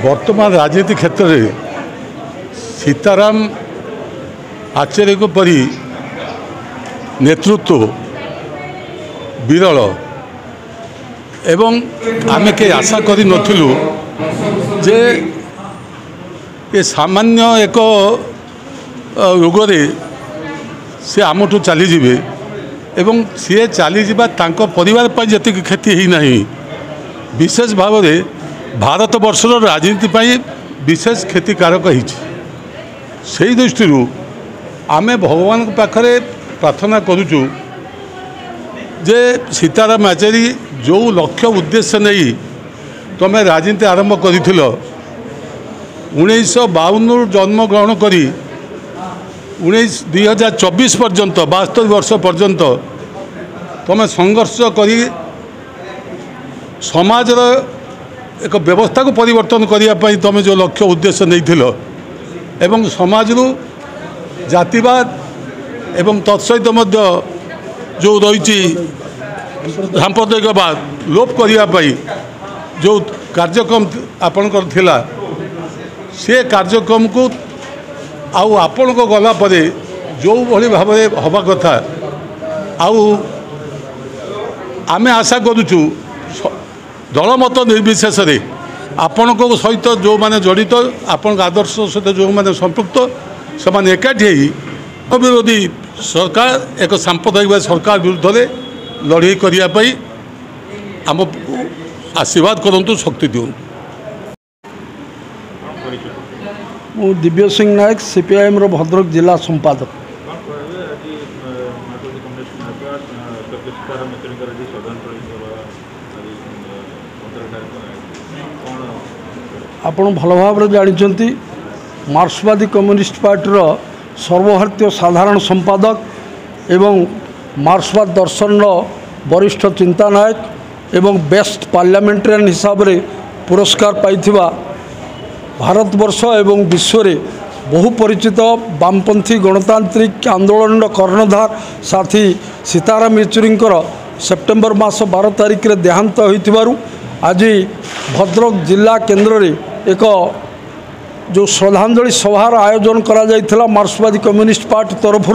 वर्तमान राजनीति क्षेत्र में सीताराम आचार्य को परी नेतृत्व विरल एवं आमे के आशा करी नथिलु जे ये सामान्य एक रोगरे से आमठू चलीजे एवं सी चलीजा परिवार पर जी क्षति ही नहीं विशेष भाव में भारत वर्षर राजनीति विशेष क्षतिकारक होई दृष्टि आमे भगवान पाखरे प्रार्थना करुचु जे सीताराम आचार्य जो लक्ष्य उद्देश्य नहीं तुम्हें राजनीति आरंभ कर 1952 जन्म ग्रहण करी 2024 पर्यंत 72 वर्ष पर्यंत तुम्हें संघर्ष करी समाज एक व्यवस्था को परिवर्तन करने तुम्हें जो लक्ष्य उद्देश्य नहीं एवं समाज जातिवाद एवं तत्सहित जो रही सांप्रदायिकवाद लोप करने जो कार्यक्रम आपणकर थिला से कार्यक्रम को आउ आपण को गला परे जो भली भाव हवा कथा आउ आमे आशा करुचु दलमत निर्विशेष आपण को सहित जो माने जड़ित आपण आदर्श सहित जो माने संपृक्त से माने एकाठी विरोधी सरकार एक सांप्रदायिक सरकार विरुद्ध में लड़ाई करने आम आशीर्वाद करंतु शक्ति दिउँ। मु दिव्य सिंह नायक सीपीआईएम रो भद्रक जिला संपादक। आपण भल भाव जानते मार्क्सवादी कम्युनिस्ट पार्टी सर्वभारतीय साधारण संपादक एवं मार्क्सवाद दर्शन वरिष्ठ चिंतानायक एवं बेस्ट पार्लियामेंटेरियन हिसाब से पुरस्कार पाइथिबा भारतवर्ष एवं विश्व में बहु परिचित वामपंथी गणतांत्रिक आंदोलन कर्णधार साथी सीताराम येचुरी सेप्टेम्बर मास 12 तारिख रे देहांत होइथिबारु आज भद्रक जिला केन्द्र रे एक जो श्रद्धांजलि सभार आयोजन करा जाइथिला मार्क्सवादी कम्युनिस्ट पार्टी तरफ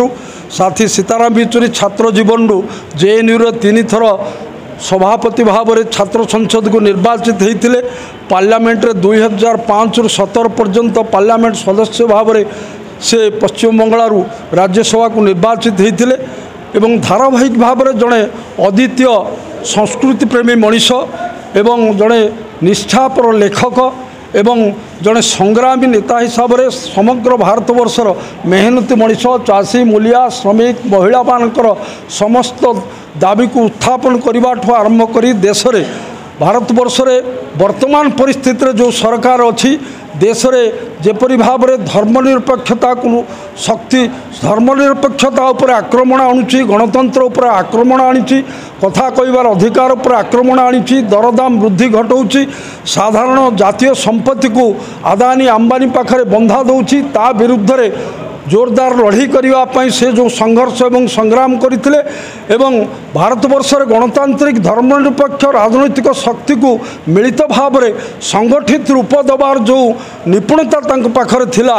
साथी सीताराम येचुरी छात्र जीवन जेएनयू रे 3 थर सभापति भाव में छात्र संसद को निर्वाचित होते पार्लियामेंट रे 2005 रु 17 पर्यंत पार्लियामेंट सदस्य भाव में से पश्चिम बंगाल राज्यसभा को निर्वाचित होते एवं धारावाहिक भाव में जड़े अद्वितीय संस्कृति प्रेमी मनीष एवं जड़े निष्ठापर लेखक एवं जड़े संग्रामी नेता हिसाब से समग्र भारतवर्षर मेहनती मनीष चाषी मूलिया श्रमिक महिला मानकर समस्त दाबी को उत्थापन करने आरंभ कर देश में भारतवर्ष वर्तमान परिस्थिति जो सरकार अच्छी देश में जेपरी भाव में धर्मनिरपेक्षता को शक्ति धर्मनिरपेक्षता उपर आक्रमण आणुची गणतंत्र उपर आक्रमण आनी कथा कहबार अधिकार उपर आक्रमण आनी दरदाम वृद्धि घटाऊँ साधारण जातीय संपत्ति को आदानी अंबानी पाखे बंधा दौची ता विरुद्ध रे जोरदार लड़ाई करने से जो संघर्ष एवं संग्राम करते एवं भारतवर्ष गणतांत्रिक धर्मनिरपेक्ष राजनैतिक शक्ति को मिलित भाव में संगठित रूप देवार जो निपुणता पाखरे थिला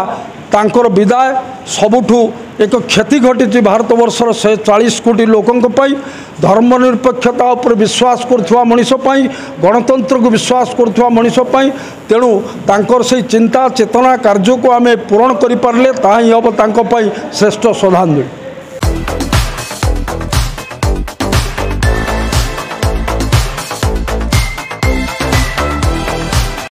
तांकर विदाय सबुठू एक क्षति घटी भारतवर्षर 140 कोटी लोकों धर्मनिरपेक्षता उपर विश्वास करुवा मनीष गणतंत्र को विश्वास करुवा मनीष तेणु तांकर से चिंता चेतना कार्य को आम पूरण कर पारे ता ही हम श्रेष्ठ श्रद्धांजलि।